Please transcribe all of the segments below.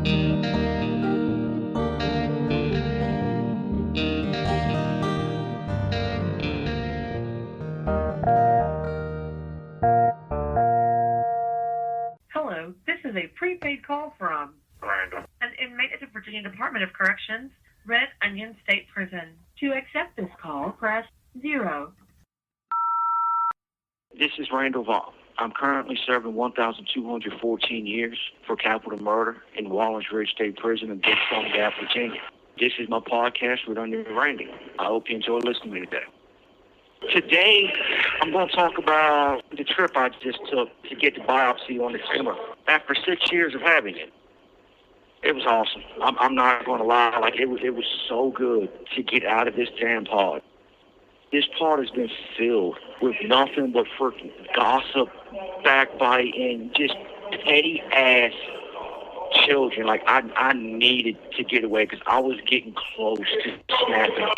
Hello, this is a prepaid call from Randall. an inmate at the Virginia Department of Corrections, Red Onion State Prison. To accept this call, press 0. This is Randall Via. I'm currently serving 1,214 years for capital murder in Wallens Ridge State Prison in Big Stone Gap, Virginia. This is my podcast with Onion Randy. I hope you enjoy listening to me today. Today, I'm going to talk about the trip I just took to get the biopsy on the tumor after 6 years of having it. It was awesome. I'm not going to lie. Like it was so good to get out of this damn pod. This pod has been filled with nothing but freaking gossip, backbiting, just petty ass children. Like I needed to get away because I was getting close to snapping.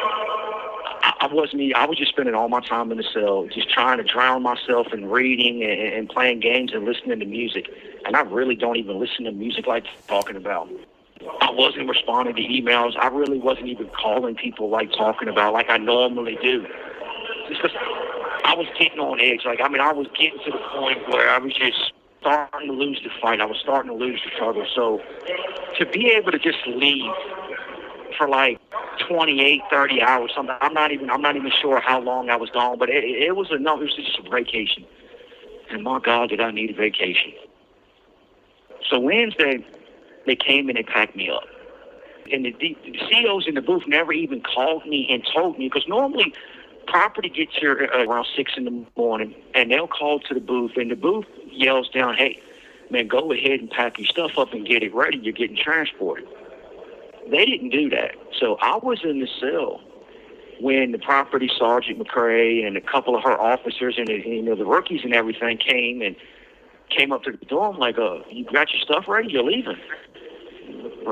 I was just spending all my time in the cell, just trying to drown myself in reading and playing games and listening to music. And I really don't even listen to music like talking about. I wasn't responding to emails. I really wasn't even calling people like talking about like I normally do. Just because I was getting on edge. I was getting to the point where I was just starting to lose the fight. I was starting to lose the struggle. So to be able to just leave for like 28, 30 hours, something. I'm not even sure how long I was gone, but it was enough. It was just a vacation. And my God, did I need a vacation. So Wednesday, they came and they packed me up. And the COs in the booth never even called me and told me, because normally property gets here around 6 in the morning, and they'll call to the booth, and the booth yells down, hey, man, go ahead and pack your stuff up and get it ready. You're getting transported. They didn't do that. So I was in the cell when the property sergeant McCrae and a couple of her officers and the rookies and everything came up to the door. I'm like, you got your stuff ready? You're leaving.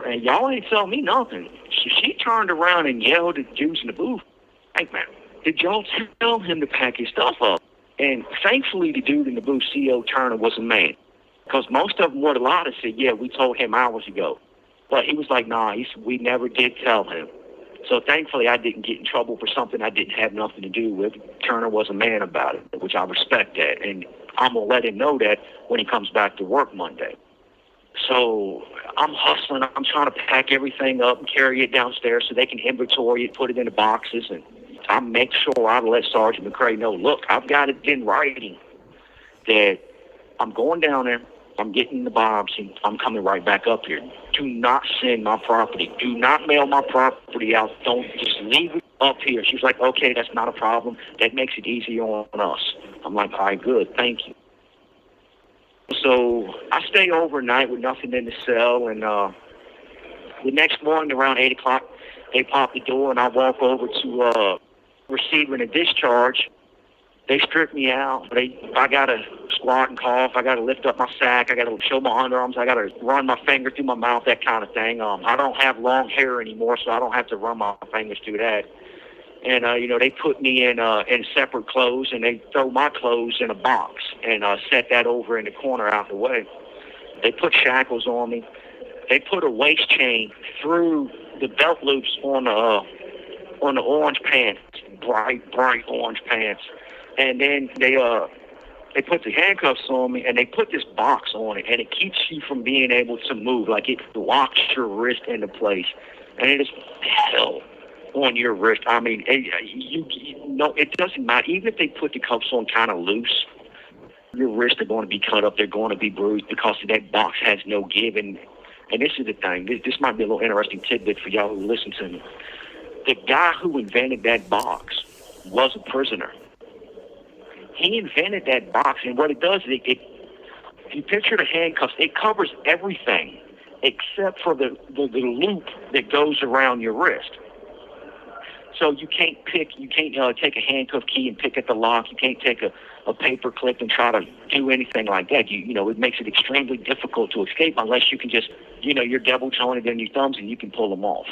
And y'all ain't tell me nothing. So she turned around and yelled at the dudes in the booth, hey, man, did y'all tell him to pack his stuff up? And thankfully, the dude in the booth, CO Turner, was a man. Because most of them would have lied and said, yeah, we told him hours ago. But he was like, nah, we never did tell him. So thankfully, I didn't get in trouble for something I didn't have nothing to do with. Turner was a man about it, which I respect that. And I'm going to let him know that when he comes back to work Monday. So I'm hustling. I'm trying to pack everything up and carry it downstairs so they can inventory it, put it in the boxes. And I make sure I let Sergeant McCrae know, look, I've got it in writing that I'm going down there. I'm getting the biopsy. I'm coming right back up here. Do not send my property. Do not mail my property out. Don't just leave it up here. She was like, okay, that's not a problem. That makes it easier on us. I'm like, all right, good. Thank you. So I stay overnight with nothing in the cell. And the next morning around 8 o'clock, they pop the door and I walk over to receiving a discharge. They strip me out. I got to squat and cough. I got to lift up my sack. I got to show my underarms. I got to run my finger through my mouth, that kind of thing. I don't have long hair anymore, so I don't have to run my fingers through that. And, they put me in separate clothes, and they throw my clothes in a box and set that over in the corner out the way. They put shackles on me. They put a waist chain through the belt loops on the orange pants, bright orange pants. And then they put the handcuffs on me, and they put this box on it, and it keeps you from being able to move. Like it locks your wrist into place, and it is hell on your wrist. I mean, it doesn't matter. Even if they put the cuffs on kind of loose, your wrists are going to be cut up. They're going to be bruised because that box has no give. And this is the thing. This might be a little interesting tidbit for y'all who listen to me. The guy who invented that box was a prisoner. He invented that box, and what it does is if you picture the handcuffs, it covers everything except for the loop that goes around your wrist. So you can't take a handcuff key and pick at the lock. You can't take a paper clip and try to do anything like that. It makes it extremely difficult to escape unless you can just, you're double jointed in your thumbs and you can pull them off.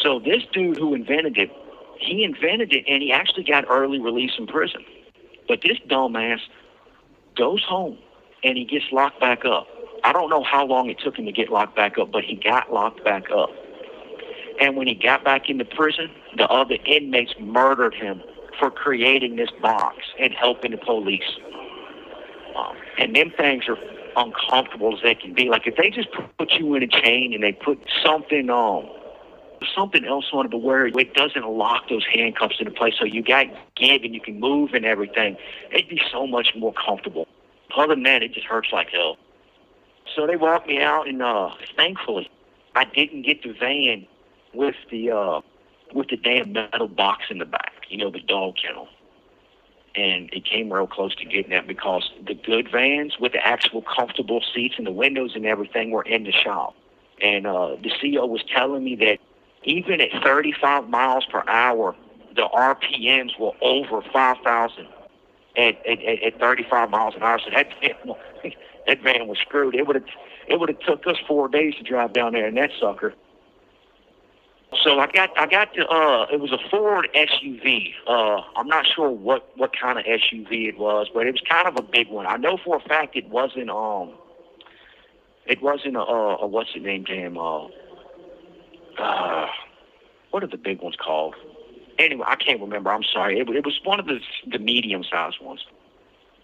So this dude who invented it, he invented it, and he actually got early release from prison. But this dumbass goes home, and he gets locked back up. I don't know how long it took him to get locked back up, but he got locked back up. And when he got back into prison, the other inmates murdered him for creating this box and helping the police. And them things are uncomfortable as they can be. Like if they just put you in a chain and they put something else on it to where it doesn't lock those handcuffs into place so you got give and you can move and everything, it'd be so much more comfortable. Other than that, it just hurts like hell. So they walked me out, and thankfully, I didn't get the van with the damn metal box in the back, the dog kennel. And it came real close to getting that because the good vans with the actual comfortable seats and the windows and everything were in the shop. And the CEO was telling me that even at 35 miles per hour, the RPMs were over 5,000 at 35 miles an hour. So that van was screwed. It would have took us 4 days to drive down there in that sucker. So I got it was a Ford SUV. I'm not sure what kind of SUV it was, but it was kind of a big one. I know for a fact it wasn't a what's the name to him? What are the big ones called? Anyway, I can't remember. I'm sorry. It was one of the medium-sized ones,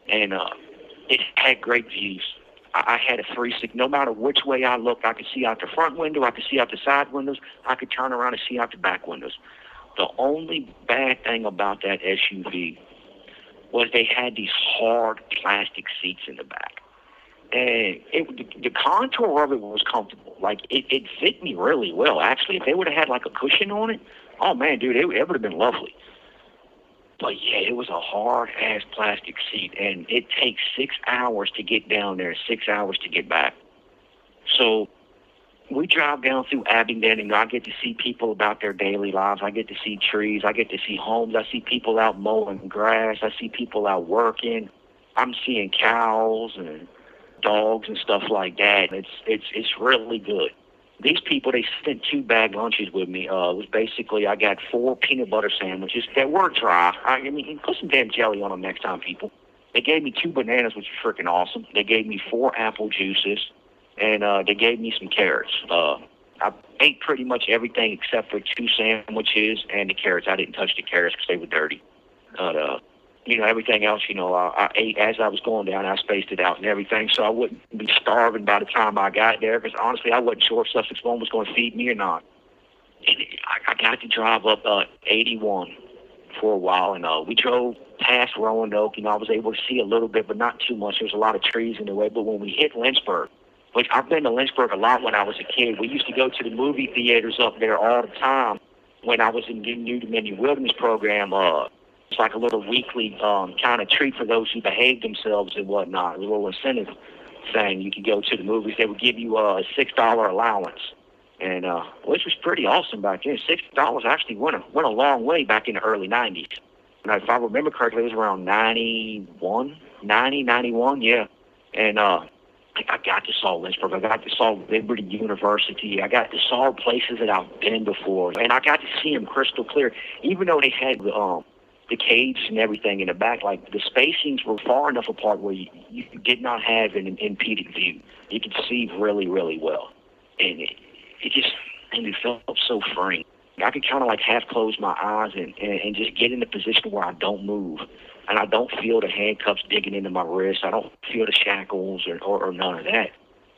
and it had great views. I had a 360. No matter which way I looked, I could see out the front window, I could see out the side windows, I could turn around and see out the back windows. The only bad thing about that SUV was they had these hard plastic seats in the back. And the contour of it was comfortable. Like, it fit me really well. Actually, if they would have had, like, a cushion on it, oh, man, dude, it would have been lovely. But, yeah, it was a hard-ass plastic seat, and it takes 6 hours to get down there, 6 hours to get back. So we drive down through Abingdon, and I get to see people about their daily lives. I get to see trees. I get to see homes. I see people out mowing grass. I see people out working. I'm seeing cows and dogs and stuff like that. It's really good. These people, they sent 2 bag lunches with me. It was basically, I got 4 peanut butter sandwiches that were dry. I mean, put some damn jelly on them next time, people. They gave me 2 bananas, which was freaking awesome. They gave me 4 apple juices, and they gave me some carrots. I ate pretty much everything except for 2 sandwiches and the carrots. I didn't touch the carrots because they were dirty. But, everything else, I ate as I was going down. I spaced it out and everything, so I wouldn't be starving by the time I got there, because honestly, I wasn't sure if Sussex 1 was going to feed me or not. And I got to drive up 81 for a while, and we drove past Roanoke, I was able to see a little bit, but not too much. There was a lot of trees in the way, but when we hit Lynchburg, which I've been to Lynchburg a lot when I was a kid. We used to go to the movie theaters up there all the time when I was in the New Dominion Wilderness program. It's like a little weekly kind of treat for those who behave themselves and whatnot, a little incentive thing. You could go to the movies. They would give you a $6 allowance, and which was pretty awesome back then. $6 actually went a long way back in the early 90s. And if I remember correctly, it was around 91, yeah. And I got to saw Lynchburg. I got to saw Liberty University. I got to saw places that I've been before, and I got to see them crystal clear, even though they had the cage and everything in the back. Like, the spacings were far enough apart where you did not have an impeded view. You could see really, really well. And it felt so freeing. I could kind of like half close my eyes and just get in a position where I don't move. And I don't feel the handcuffs digging into my wrist. I don't feel the shackles or none of that.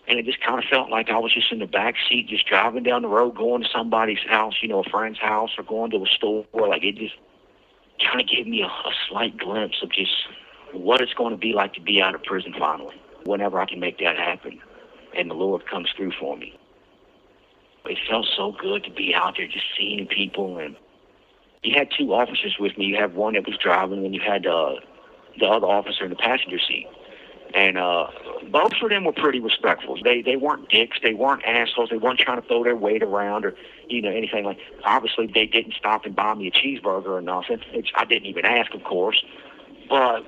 And it just kind of felt like I was just in the back seat, just driving down the road, going to somebody's house, a friend's house, or going to a store. Like, it just kind of gave me a slight glimpse of just what it's going to be like to be out of prison finally, whenever I can make that happen and the Lord comes through for me. It felt so good to be out there just seeing people. And you had 2 officers with me. You had one that was driving, and you had the other officer in the passenger seat. And both of them were pretty respectful. They weren't dicks. They weren't assholes. They weren't trying to throw their weight around or, anything like that. Obviously, they didn't stop and buy me a cheeseburger or nothing. I didn't even ask, of course. But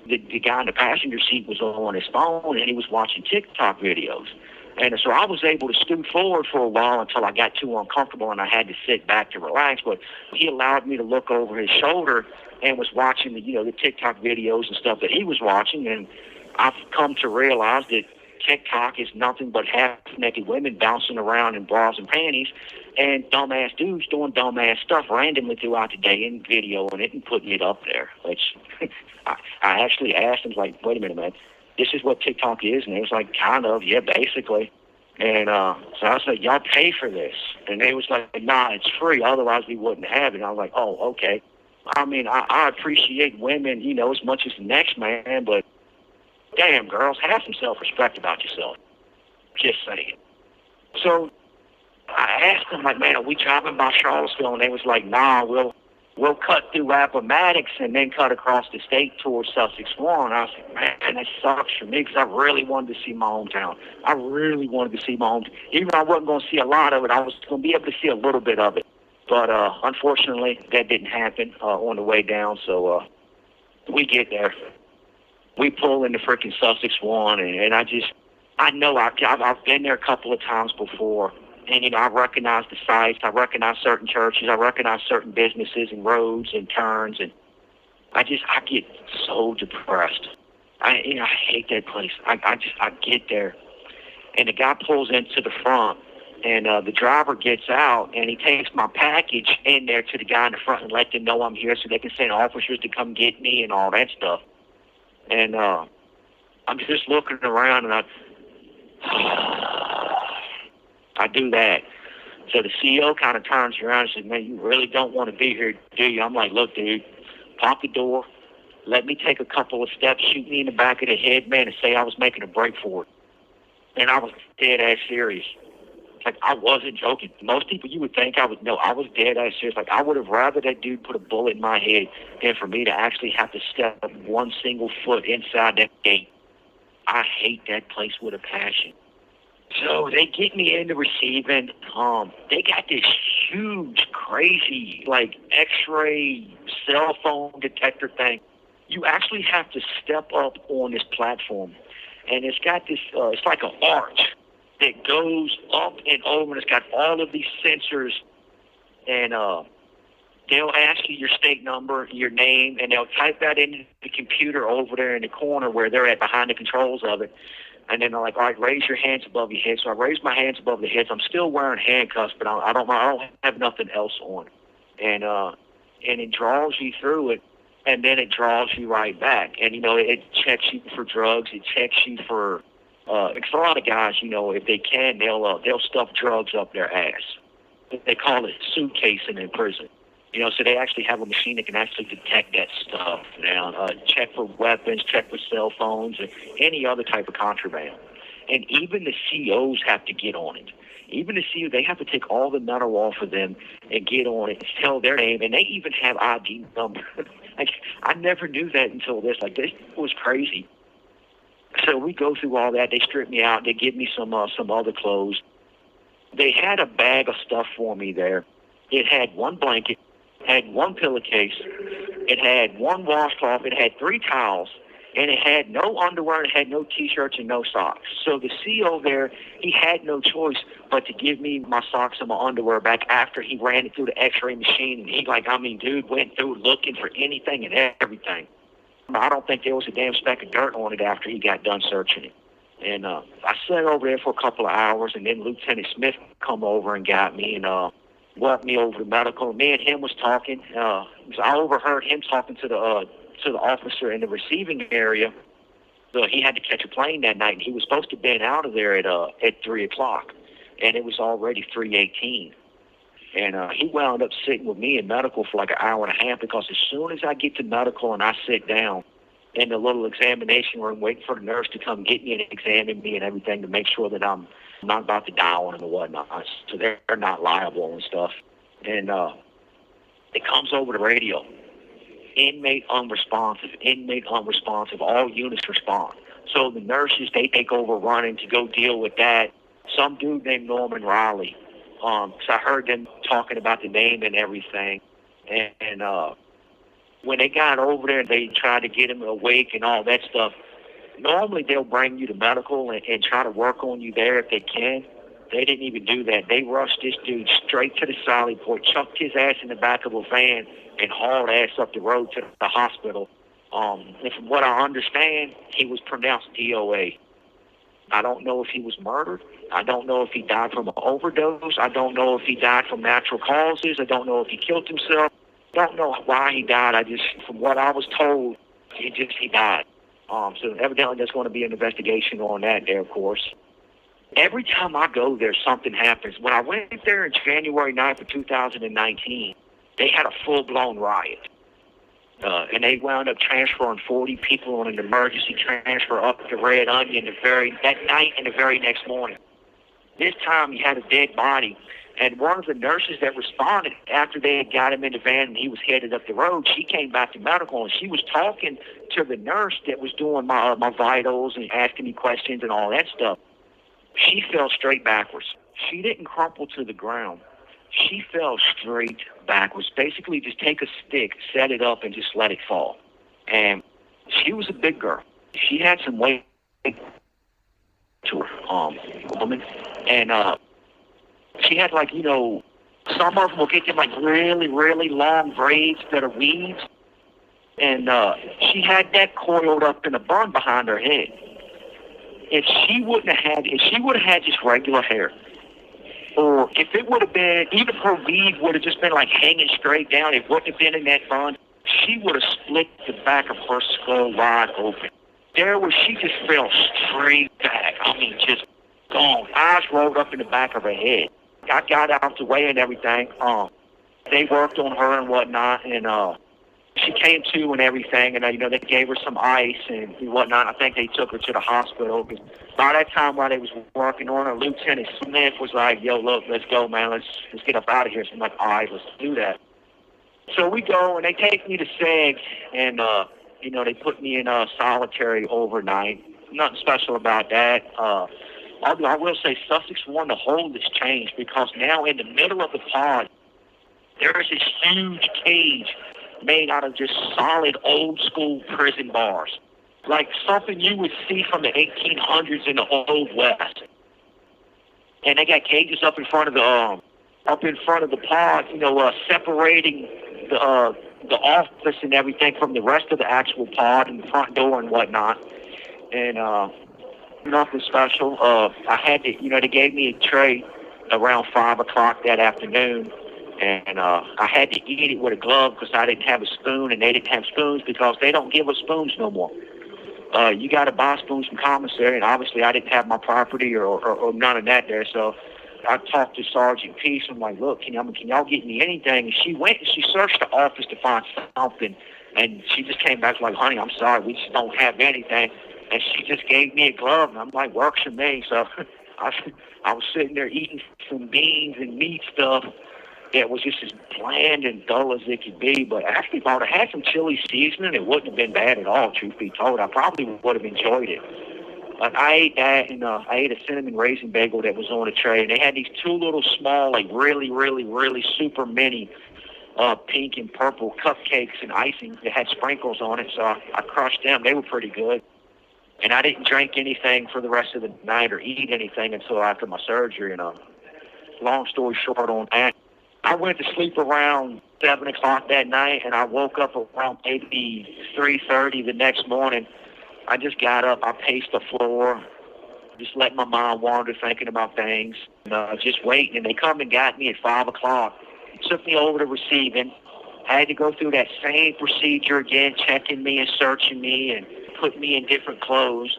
the guy in the passenger seat was on his phone, and he was watching TikTok videos. And so I was able to scoot forward for a while until I got too uncomfortable and I had to sit back to relax. But he allowed me to look over his shoulder and was watching the TikTok videos and stuff that he was watching. And I've come to realize that TikTok is nothing but half-naked women bouncing around in bras and panties, and dumbass dudes doing dumbass stuff randomly throughout the day and videoing it and putting it up there. Which I actually asked them, like, wait a minute, man, this is what TikTok is? And they was like, kind of, yeah, basically. And so I was like, y'all pay for this? And they was like, nah, it's free, otherwise we wouldn't have it. And I was like, oh, okay. I mean, I appreciate women, you know, as much as the next man, but damn, girls, have some self-respect about yourself. Just saying. So I asked them, like, man, are we driving by Charlottesville? And they was like, nah, we'll cut through Appomattox and then cut across the state towards Sussex 1. I was like, man, that sucks for me because I really wanted to see my hometown. I really wanted to see my hometown. Even though I wasn't going to see a lot of it, I was going to be able to see a little bit of it. But unfortunately, that didn't happen on the way down. So we get there. We pull into freaking Sussex 1, and I know I've been there a couple of times before. And, you know, I recognize the sites. I recognize certain churches. I recognize certain businesses and roads and turns. And I get so depressed. I hate that place. I get there. And the guy pulls into the front. And the driver gets out, and he takes my package in there to the guy in the front and let them know I'm here so they can send officers to come get me and all that stuff. And I'm just looking around, and I do that. So the CEO kind of turns around and says, man, you really don't want to be here, do you? I'm like, look, dude, pop the door, let me take a couple of steps, shoot me in the back of the head, man, and say I was making a break for it. And I was dead-ass serious. Like, I wasn't joking. Most people, you would think I was dead-ass serious. Like, I would have rather that dude put a bullet in my head than for me to actually have to step one single foot inside that gate. I hate that place with a passion. So they get me into receiving. They got this huge, crazy, like, X-ray cell phone detector thing. You actually have to step up on this platform. And it's got this, it's like an arch that goes up and over, and it's got all of these sensors, and they'll ask you your state number, your name, and they'll type that into the computer over there in the corner where they're at behind the controls of it. And then they're like, all right, raise your hands above your head. So I raise my hands above the heads. I'm still wearing handcuffs, but I don't have nothing else on. And it draws you through it, and then it draws you right back. And, you know, it checks you for drugs. It checks you for because a lot of guys, you know, if they can, they'll stuff drugs up their ass. They call it suitcasing in prison. You know, so they actually have a machine that can actually detect that stuff now. Check for weapons, check for cell phones, and any other type of contraband. And even the COs have to get on it. Even the CO, they have to take all the metal off of them and get on it and tell their name. And they even have ID numbers. Like, I never knew that until this. Like, this was crazy. So we go through all that. They strip me out. They give me some other clothes. They had a bag of stuff for me there. It had one blanket, had one pillowcase, it had one washcloth, it had 3 towels, and it had no underwear, it had no T-shirts and no socks. So the CO there, he had no choice but to give me my socks and my underwear back after he ran it through the X-ray machine. And he, like, I mean, dude, went through looking for anything and everything. I don't think there was a damn speck of dirt on it after he got done searching it. And I sat over there for a couple of hours, and then Lieutenant Smith come over and got me and walked me over to medical. Me and him was talking. I overheard him talking to the officer in the receiving area. So he had to catch a plane that night, and he was supposed to have been out of there at 3 o'clock, and it was already 3:18. And he wound up sitting with me in medical for like an hour and a half, because as soon as I get to medical and I sit down in the little examination room waiting for the nurse to come get me and examine me and everything to make sure that I'm not about to die on them or whatnot, so they're not liable and stuff. And it comes over the radio. Inmate unresponsive, all units respond. So the nurses, they take over running to go deal with that. Some dude named Norman Riley. So I heard them talking about the name and everything. And when they got over there, they tried to get him awake and all that stuff. Normally, they'll bring you to medical and try to work on you there if they can. They didn't even do that. They rushed this dude straight to the Sally Port, chucked his ass in the back of a van, and hauled ass up the road to the hospital. And from what I understand, he was pronounced DOA. I don't know if he was murdered. I don't know if he died from an overdose. I don't know if he died from natural causes. I don't know if he killed himself. I don't know why he died. From what I was told, he died. So evidently there's going to be an investigation on that there, of course. Every time I go there, something happens. When I went there in January 9th of 2019, they had a full-blown riot. And they wound up transferring 40 people on an emergency transfer up to Red Onion that night and the very next morning. This time he had a dead body. And one of the nurses that responded after they had got him in the van and he was headed up the road, she came back to medical and she was talking to the nurse that was doing my vitals and asking me questions and all that stuff. She fell straight backwards. She didn't crumple to the ground. She fell straight backwards. Basically, just take a stick, set it up, and just let it fall. And she was a big girl. She had some weight to her, woman. And she had, like, some of them will get them, like, really, really long braids that are weaves. And she had that coiled up in a bun behind her head. If she would have had just regular hair, or if it would have been, even her weave would have just been like hanging straight down, it wouldn't have been in that bun, she would have split the back of her skull wide open. She just fell straight back. I mean, just gone. Eyes rolled up in the back of her head. I got out the way and everything. They worked on her and whatnot, and she came to and everything, and they gave her some ice and whatnot. I think they took her to the hospital. Because by that time, while they was working on her, Lieutenant Smith was like, "Yo, look, let's go, man. Let's get up out of here." So I'm like, "All right, let's do that." So we go, and they take me to SEG, and they put me in solitary overnight. Nothing special about that. I will say Sussex won the whole this change, because now in the middle of the pod, there is this huge cage made out of just solid old school prison bars, like something you would see from the 1800s in the Old West. And they got cages up in front of the pod, separating the office and everything from the rest of the actual pod and the front door and whatnot. And nothing special. I had to, they gave me a tray around 5 o'clock that afternoon. And I had to eat it with a glove because I didn't have a spoon, and they didn't have spoons because they don't give us spoons no more. You got to buy spoons from commissary, and obviously I didn't have my property or none of that there. So I talked to Sergeant Peace. I'm like, "Look, can y'all get me anything?" And she went and she searched the office to find something, and she just came back like, "Honey, I'm sorry, we just don't have anything." And she just gave me a glove, and I'm like, "Works for me." So I was sitting there eating some beans and meat stuff. It was just as bland and dull as it could be. But actually, if I would have had some chili seasoning, it wouldn't have been bad at all, truth be told. I probably would have enjoyed it. But I ate that, and I ate a cinnamon raisin bagel that was on a tray. And they had these two little small, like really, really, really super mini pink and purple cupcakes and icing that had sprinkles on it. So I crushed them. They were pretty good. And I didn't drink anything for the rest of the night or eat anything until after my surgery. And long story short on that, I went to sleep around 7 o'clock that night, and I woke up around maybe 3:30 the next morning. I just got up, I paced the floor, just letting my mind wander, thinking about things, just waiting. And they come and got me at 5 o'clock, took me over to receiving. I had to go through that same procedure again, checking me and searching me and putting me in different clothes.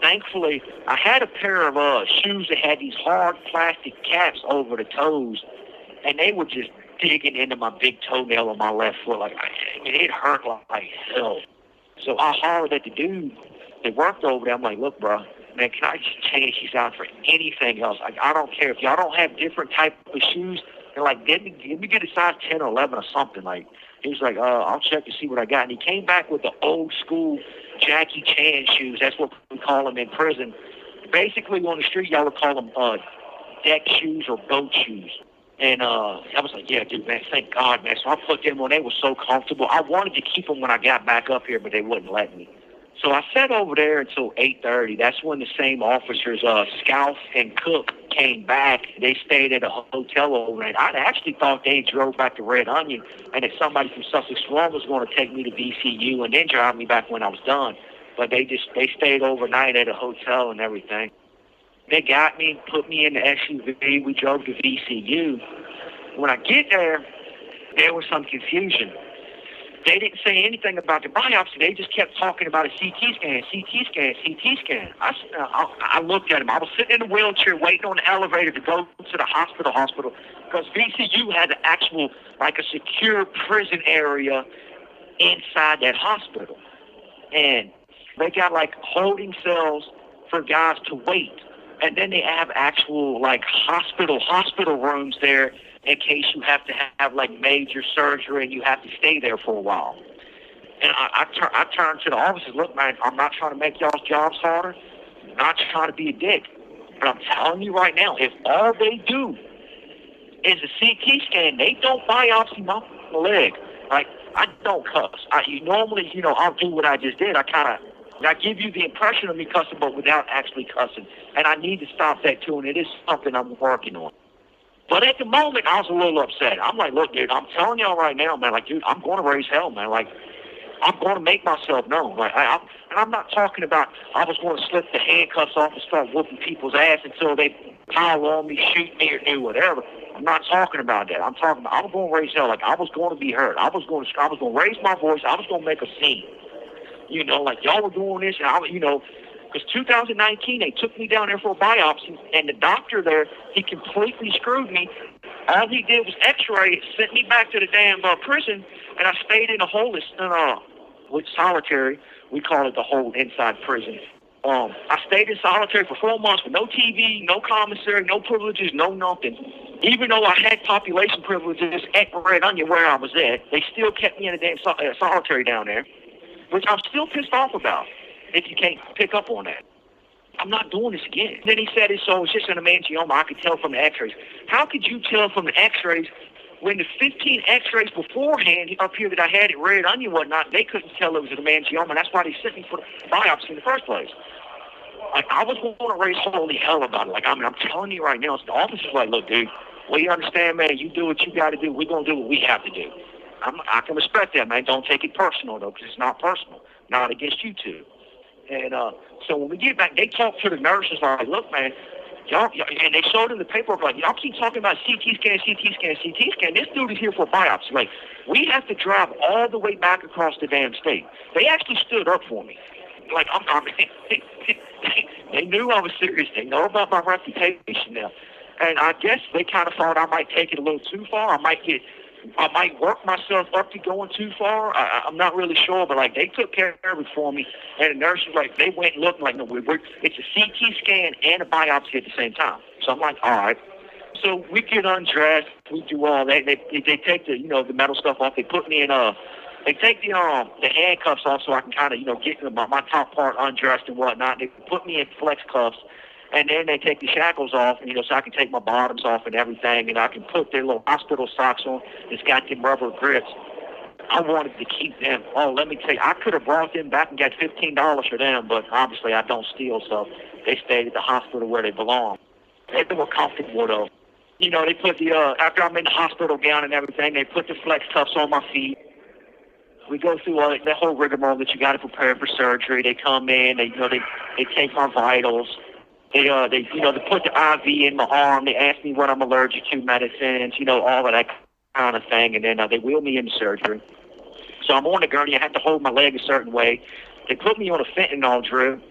Thankfully, I had a pair of shoes that had these hard plastic caps over the toes, and they were just digging into my big toenail on my left foot. It hurt like hell. So I hollered at the dude that worked over there. I'm like, "Look, bro, man, can I just change these out for anything else? I don't care. If y'all don't have different type of shoes, they're like, let me get a size 10 or 11 or something." He was like, "I'll check to see what I got." And he came back with the old school Jackie Chan shoes. That's what we call them in prison. Basically, on the street, y'all would call them deck shoes or boat shoes. And I was like, "Yeah, dude, man, thank God, man." So I put them on. They were so comfortable. I wanted to keep them when I got back up here, but they wouldn't let me. So I sat over there until 8:30. That's when the same officers, Scout and Cook, came back. They stayed at a hotel overnight. I actually thought they drove back to Red Onion, and that somebody from Sussex One was going to take me to VCU and then drive me back when I was done. But they stayed overnight at a hotel and everything. They got me, put me in the SUV. We drove to VCU. When I get there was some confusion. They didn't say anything about the biopsy. They just kept talking about a CT scan, CT scan, CT scan. I looked at him. I was sitting in a wheelchair waiting on the elevator to go to the hospital, because VCU had an actual, like a secure prison area inside that hospital. And they got like holding cells for guys to wait. And then they have actual like hospital rooms there in case you have to have like major surgery and you have to stay there for a while. And I turned to the officers, look, man, I'm not trying to make y'all's jobs harder. I'm not trying to be a dick. But I'm telling you right now, if all they do is a CT scan, they don't biopsy my leg. Like, I don't cuss. Normally, I'll do what I just did. I give you the impression of me cussing, but without actually cussing. And I need to stop that too, and it is something I'm working on. But at the moment, I was a little upset. I'm like, look, dude, I'm telling y'all right now, man, like, dude, I'm going to raise hell, man. Like, I'm going to make myself known. Like, and I'm not talking about I was going to slip the handcuffs off and start whooping people's ass until they pile on me, shoot me, or do whatever. I'm not talking about that. I'm talking about I was going to raise hell. Like, I was going to be heard. I was going to raise my voice. I was going to make a scene. Like y'all were doing this, and because 2019, they took me down there for a biopsy, and the doctor there, he completely screwed me. All he did was x-ray, sent me back to the damn prison, and I stayed in a hole with solitary. We call it the hole inside prison. I stayed in solitary for 4 months with no TV, no commissary, no privileges, no nothing. Even though I had population privileges at Red Onion where I was at, they still kept me in a damn solitary down there, which I'm still pissed off about, if you can't pick up on that. I'm not doing this again. Then he said it's just an hemangioma. I could tell from the x-rays. How could you tell from the x-rays when the 15 x-rays beforehand up here that I had at Red Onion and whatnot, they couldn't tell it was an hemangioma, and that's why they sent me for the biopsy in the first place. Like, I was going to raise holy hell about it. Like, I'm telling you right now, the officer's like, look, dude, we understand, man. You do what you got to do. We're going to do what we have to do. I can respect that, man. Don't take it personal, though, because it's not personal. Not against you two. And so when we get back, they talk to the nurses like, look, man, y'all, and they showed them the paperwork like, y'all keep talking about CT scan, CT scan, CT scan. This dude is here for a biopsy. Like, we have to drive all the way back across the damn state. They actually stood up for me. Like, they knew I was serious. They know about my reputation now. And I guess they kind of thought I might take it a little too far. I might work myself up to going too far. I'm not really sure, but like they took care of it for me. And the nurses, like, they went and looked like, no, it's a CT scan and a biopsy at the same time. So I'm like, all right. So we get undressed. We do all that. They take the the metal stuff off. They put me in they take the handcuffs off so I can kind of get my top part undressed and whatnot. They put me in flex cuffs. And then they take the shackles off, so I can take my bottoms off and everything, and I can put their little hospital socks on. It's got them rubber grips. I wanted to keep them. Oh, let me tell you, I could have brought them back and got $15 for them, but obviously I don't steal, so they stayed at the hospital where they belong. They were comfortable, though. They put the, after I'm in the hospital gown and everything, they put the flex cuffs on my feet. We go through the whole rigmarole that you got to prepare for surgery. They come in, they take my vitals. They put the IV in my arm. They ask me what I'm allergic to, medicines, all of that kind of thing. And then they wheel me into surgery. So I'm on the gurney. I have to hold my leg a certain way. They put me on a fentanyl drip,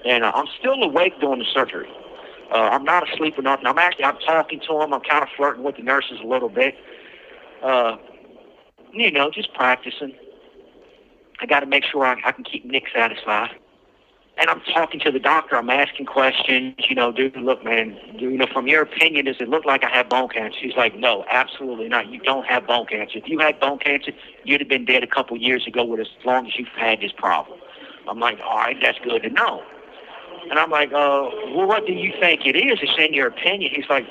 and I'm still awake during the surgery. I'm not asleep or nothing. I'm talking to them. I'm kind of flirting with the nurses a little bit. Just practicing. I got to make sure I can keep Nick satisfied. And I'm talking to the doctor. I'm asking questions. Dude, look, man, from your opinion, does it look like I have bone cancer? He's like, no, absolutely not. You don't have bone cancer. If you had bone cancer, you'd have been dead a couple years ago with as long as you've had this problem. I'm like, all right, that's good to know. And I'm like, well, what do you think it is? It's in your opinion. He's like,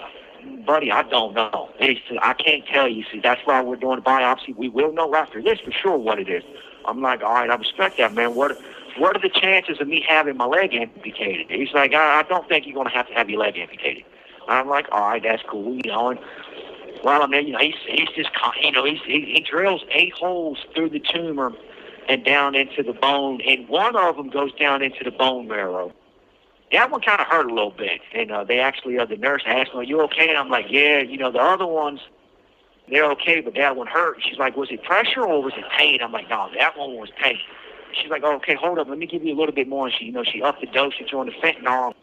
buddy, I don't know. He said, I can't tell you. See, that's why we're doing a biopsy. We will know after this for sure what it is. I'm like, all right, I respect that, man. What are the chances of me having my leg amputated? He's like, I don't think you're going to have your leg amputated. I'm like, all right, that's cool. And well, I mean, he's just, he drills 8 holes through the tumor and down into the bone, and one of them goes down into the bone marrow. That one kind of hurt a little bit, and they actually, the nurse asked me, "Are you okay?" And I'm like, "Yeah, the other ones, they're okay, but that one hurt." She's like, "Was it pressure or was it pain?" I'm like, "No, that one was pain." She's like, "Oh, okay, hold up, let me give you a little bit more." And she upped the dosage on the fentanyl.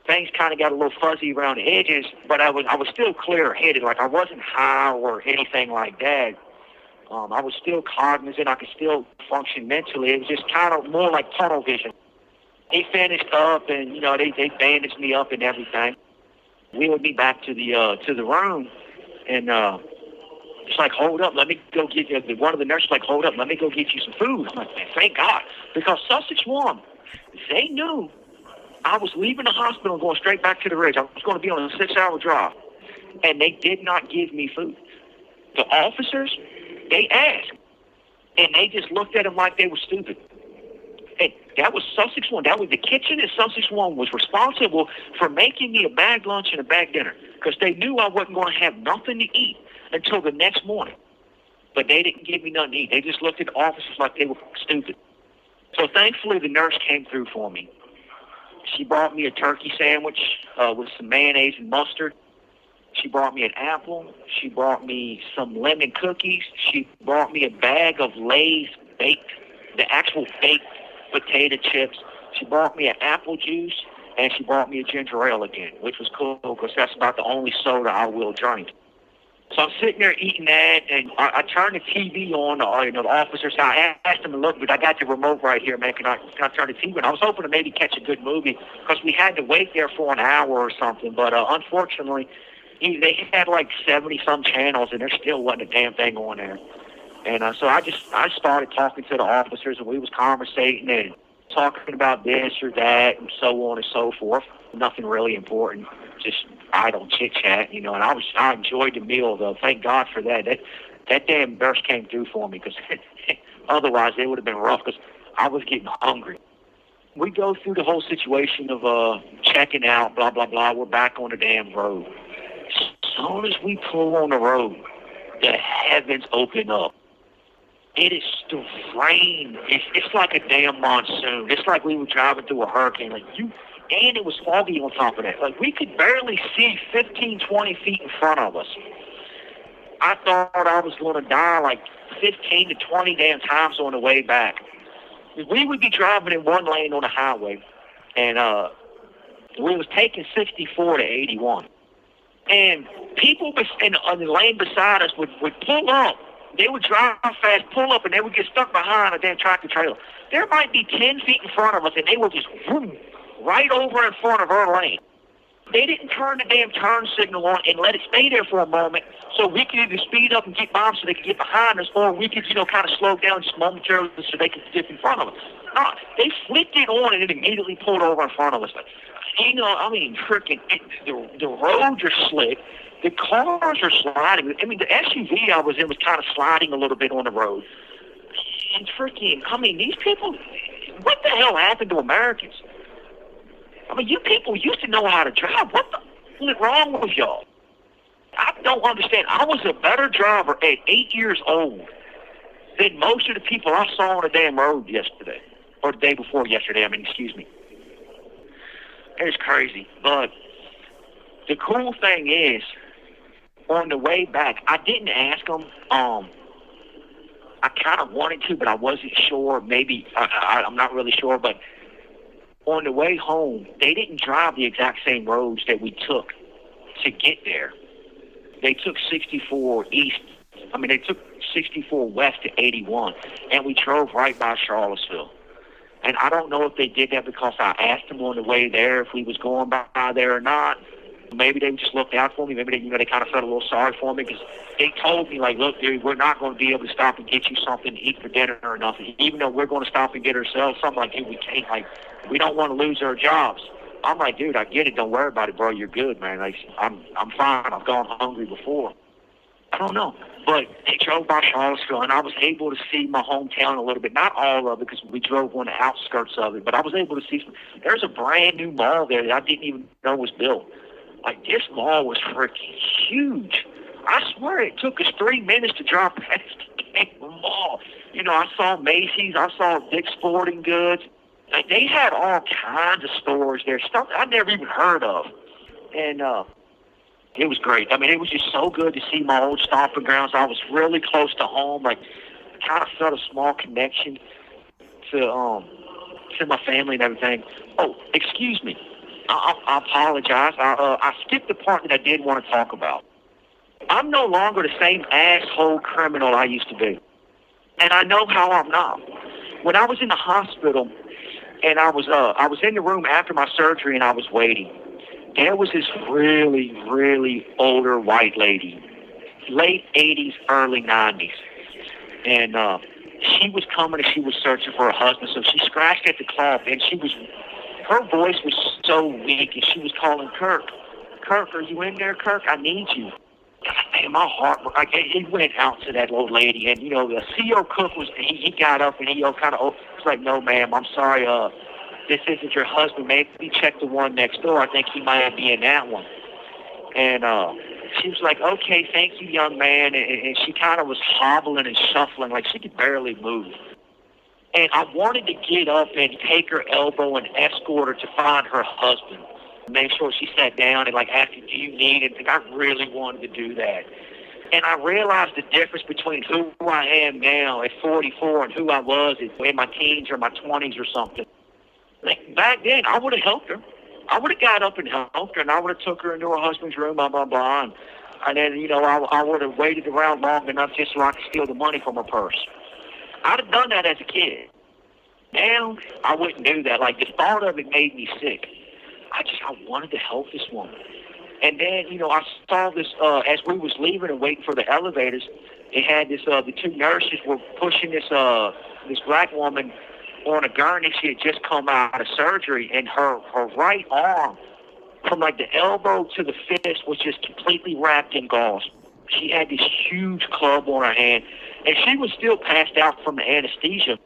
Things kind of got a little fuzzy around the edges, but I was still clear-headed. Like, I wasn't high or anything like that. I was still cognizant. I could still function mentally. It was just kind of more like tunnel vision. They finished up, and they bandaged me up and everything. Wheeled me back to the room, and it's like, "Hold up, let me go get you." One of the nurses like, "Hold up, let me go get you some food." I'm like, "Man, thank God," because Sussex 1, they knew I was leaving the hospital and going straight back to the ridge. I was going to be on a 6-hour drive, and they did not give me food. The officers, they asked, and they just looked at them like they were stupid. And that was Sussex 1. That was the kitchen at Sussex 1 was responsible for making me a bag lunch and a bag dinner, because they knew I wasn't going to have nothing to eat until the next morning. But they didn't give me nothing to eat. They just looked at the officers like they were stupid. So thankfully, the nurse came through for me. She brought me a turkey sandwich with some mayonnaise and mustard. She brought me an apple. She brought me some lemon cookies. She brought me a bag of Lay's baked, the actual baked potato chips. She brought me an apple juice, and she brought me a ginger ale again, which was cool because that's about the only soda I will drink. So I'm sitting there eating that, and I turned the TV on, the officers. I asked them to look, but I got the remote right here, man. Can I turn the TV on? I was hoping to maybe catch a good movie because we had to wait there for an hour or something. But unfortunately, they had like 70-some channels, and there still wasn't a damn thing on there. And so I started talking to the officers, and we was conversating and talking about this or that and so on and so forth. Nothing really important, just idle chit-chat, and I enjoyed the meal, though. Thank God for that. That damn nurse came through for me, because otherwise it would have been rough, because I was getting hungry. We go through the whole situation of checking out, blah, blah, blah. We're back on the damn road. As soon as we pull on the road, the heavens open up. It is the rain. It's like a damn monsoon. It's like we were driving through a hurricane. And it was foggy on top of that. Like, we could barely see 15, 20 feet in front of us. I thought I was going to die like 15 to 20 damn times on the way back. We would be driving in one lane on the highway, and we was taking 64 to 81. And people on the lane beside us would pull up. They would drive fast, pull up, and they would get stuck behind a damn tractor trailer. There might be 10 feet in front of us, and they would just whoom, right over in front of our lane. They didn't turn the damn turn signal on and let it stay there for a moment so we could either speed up and get by them so they could get behind us, or we could, kind of slow down just momentarily so they could get in front of us. No, they flipped it on and it immediately pulled over in front of us. Freaking, the roads are slick. The cars are sliding. The SUV I was in was kind of sliding a little bit on the road. And these people, what the hell happened to Americans? You people used to know how to drive. What the hell is wrong with y'all? I don't understand. I was a better driver at 8 years old than most of the people I saw on the damn road yesterday. Or the day before yesterday, excuse me. It's crazy. But the cool thing is, on the way back, I didn't ask them. I kind of wanted to, but I wasn't sure. Maybe, I'm not really sure, but on the way home, they didn't drive the exact same roads that we took to get there. They took 64 east. They took 64 west to 81, and we drove right by Charlottesville. And I don't know if they did that because I asked them on the way there if we was going by there or not. Maybe they just looked out for me. Maybe they kind of felt a little sorry for me, because they told me, look, dude, we're not going to be able to stop and get you something to eat for dinner or nothing. Even though we're going to stop and get ourselves something, dude, we can't. We don't want to lose our jobs. I'm like, dude, I get it. Don't worry about it, bro. You're good, man. I'm fine. I've gone hungry before. I don't know. But they drove by Charlottesville, and I was able to see my hometown a little bit. Not all of it, because we drove on the outskirts of it, but I was able to see there's a brand new mall there that I didn't even know was built. This mall was freaking huge. I swear it took us 3 minutes to drive past it. mall. I saw Macy's, I saw Dick's Sporting Goods. Like, they had all kinds of stores there, stuff I never even heard of. And it was great. I mean, it was just so good to see my old stomping grounds. I was really close to home. Like, I kind of felt a small connection to my family and everything. Oh, excuse me. I apologize. I skipped the part that I did want to talk about. I'm no longer the same asshole criminal I used to be. And I know how I'm not. When I was in the hospital and I was in the room after my surgery and I was waiting, there was this really, really older white lady, late 80s, early 90s. And she was coming and she was searching for her husband. So she scratched at the clock and her voice was so weak and she was calling Kirk. Kirk, are you in there, Kirk? I need you. Man, my heart, it went out to that old lady. And, the CEO cook he got up and he kind of was like, no, ma'am, I'm sorry. This isn't your husband. Maybe check the one next door. I think he might be in that one. And she was like, okay, thank you, young man. And she kind of was hobbling and shuffling like she could barely move. And I wanted to get up and take her elbow and escort her to find her husband. Make sure she sat down and ask her, do you need it? And I really wanted to do that. And I realized the difference between who I am now at 44 and who I was in my teens or my 20s or something. Like, back then, I would have helped her. I would have got up and helped her, and I would have took her into her husband's room, blah, blah, blah. And then, I would have waited around long enough just so I could steal the money from her purse. I'd have done that as a kid. Now, I wouldn't do that. Like, the thought of it made me sick. I wanted to help this woman. And then, I saw this, as we was leaving and waiting for the elevators, it had this, the two nurses were pushing this black woman on a gurney. She had just come out of surgery, and her right arm, from the elbow to the fist, was just completely wrapped in gauze. She had this huge club on her hand, and she was still passed out from the anesthesia,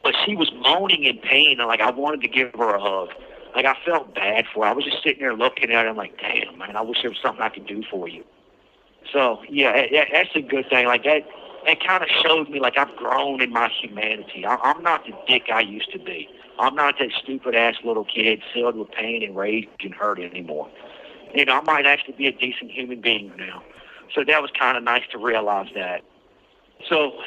but she was moaning in pain, and I wanted to give her a hug. I felt bad for her. I was just sitting there looking at her, and damn, man, I wish there was something I could do for you. So, yeah, that's a good thing. That kind of showed me I've grown in my humanity. I'm not the dick I used to be. I'm not that stupid-ass little kid filled with pain and rage and hurt anymore. I might actually be a decent human being now. So that was kind of nice to realize that. So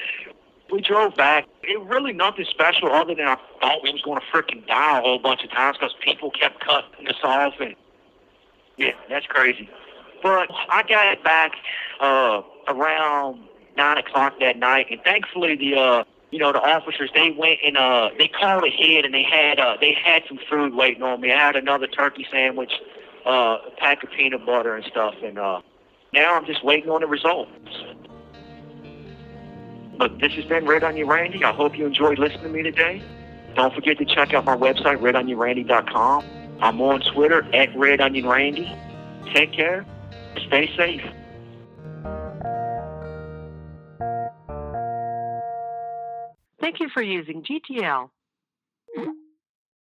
we drove back. It really nothing special other than I thought we was going to freaking die a whole bunch of times because people kept cutting us off. And yeah, that's crazy. But I got back around 9 o'clock that night, and thankfully the officers, they went and they called ahead, and they had some food waiting on me. I had another turkey sandwich, a pack of peanut butter and stuff, and now I'm just waiting on the results. But this has been Red Onion Randy. I hope you enjoyed listening to me today. Don't forget to check out my website, redonionrandy.com. I'm on Twitter at Red Onion Randy. Take care. Stay safe. Thank you for using GTL.